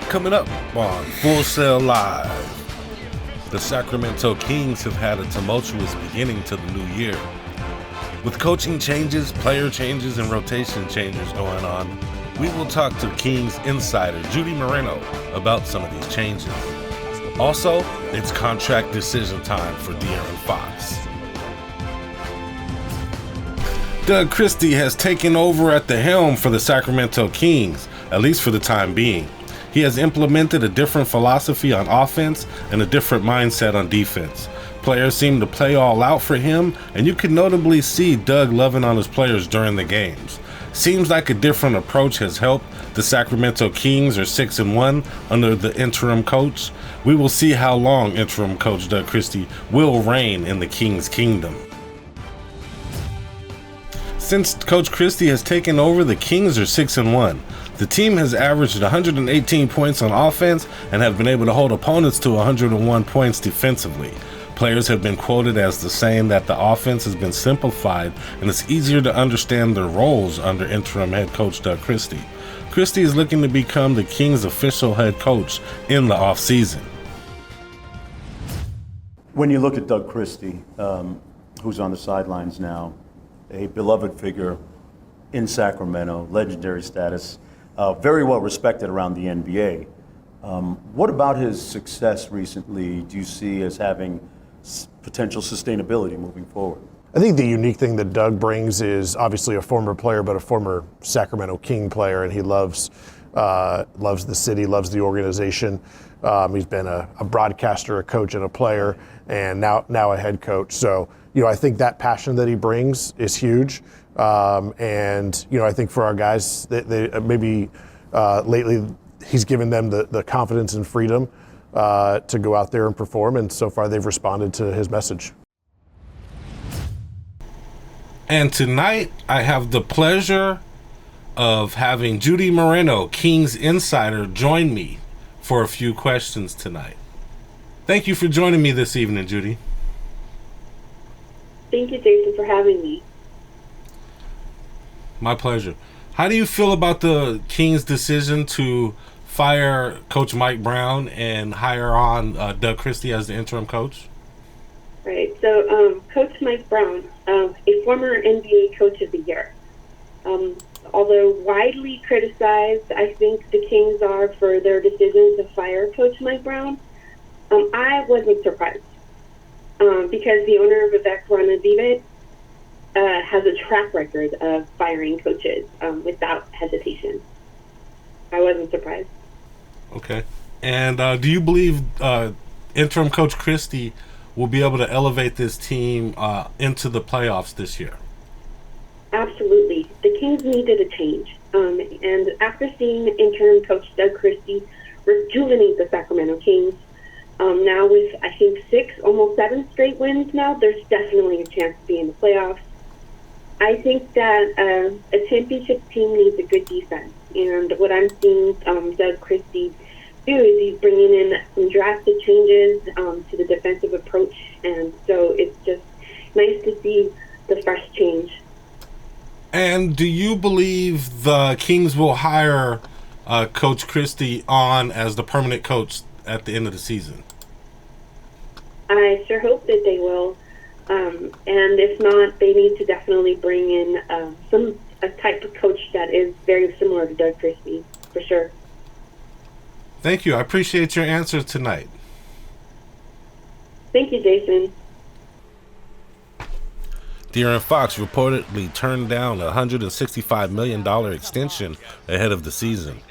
Coming up on Full Sail Live, the Sacramento Kings have had a tumultuous beginning to the new year. With coaching changes, player changes, and rotation changes going on, we will talk to Kings insider Judy Moreno about some of these changes. Also, it's contract decision time for De'Aaron Fox. Doug Christie has taken over at the helm for the Sacramento Kings, at least for the time being. He has implemented a different philosophy on offense and a different mindset on defense. Players seem to play all out for him, and you can notably see Doug loving on his players during the games. Seems like a different approach has helped. The Sacramento Kings are 6-1 under the interim coach. We will see how long interim coach Doug Christie will reign in the Kings' kingdom. Since Coach Christie has taken over, the Kings are 6-1. The team has averaged 118 points on offense and have been able to hold opponents to 101 points defensively. Players have been quoted as saying that the offense has been simplified and it's easier to understand their roles under interim head coach Doug Christie. Christie is looking to become the Kings' official head coach in the offseason. When you look at Doug Christie, who's on the sidelines now, a beloved figure in Sacramento, legendary status, very well respected around the NBA. What about his success recently do you see as having potential sustainability moving forward? I think the unique thing that Doug brings is obviously a former player, but a former Sacramento King player, and he loves the city, loves the organization. He's been a broadcaster, a coach, and a player, and now a head coach. So, I think that passion that he brings is huge. And I think for our guys, they maybe lately he's given them the confidence and freedom to go out there and perform, and so far they've responded to his message. And tonight I have the pleasure of having Judy Moreno, Kings insider, join me for a few questions tonight. Thank you for joining me this evening, Judy. Thank you, Jason, for having me. My pleasure. How do you feel about the Kings' decision to fire Coach Mike Brown and hire on Doug Christie as the interim coach? Right. So, Coach Mike Brown, a former NBA Coach of the Year. Although widely criticized, I think the Kings are for their decision to fire Coach Mike Brown. I wasn't surprised because the owner of Vivek Ranadivé has a track record of firing coaches without hesitation. I wasn't surprised. Okay. And do you believe interim coach Christie will be able to elevate this team into the playoffs this year? Absolutely. The Kings needed a change. And after seeing interim coach Doug Christie rejuvenate the Sacramento Kings, now with, I think, 6, almost 7 straight wins now, there's definitely a chance to be in the playoffs. I think that a championship team needs a good defense. And what I'm seeing Doug Christie do is he's bringing in some drastic changes to the defensive approach. And so it's just nice to see the fresh change. And do you believe the Kings will hire Coach Christie on as the permanent coach at the end of the season? I sure hope that they will. And if not, they need to definitely bring in a type of coach that is very similar to Doug Christie, for sure. Thank you. I appreciate your answer tonight. Thank you, Jason. De'Aaron Fox reportedly turned down a $165 million extension ahead of the season.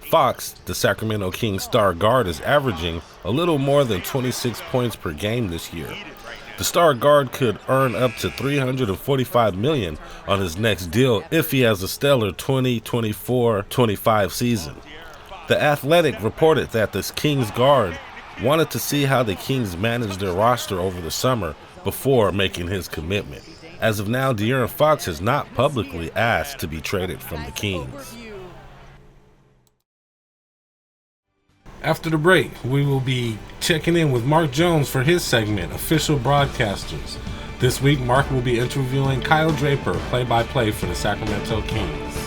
Fox, the Sacramento Kings star guard, is averaging a little more than 26 points per game this year. The star guard could earn up to $345 million on his next deal if he has a stellar 2024-25 season. The Athletic reported that this Kings guard wanted to see how the Kings managed their roster over the summer before making his commitment. As of now, De'Aaron Fox has not publicly asked to be traded from the Kings. After the break, we will be checking in with Mark Jones for his segment, Official Broadcasters. This week, Mark will be interviewing Kyle Draper, play-by-play for the Sacramento Kings.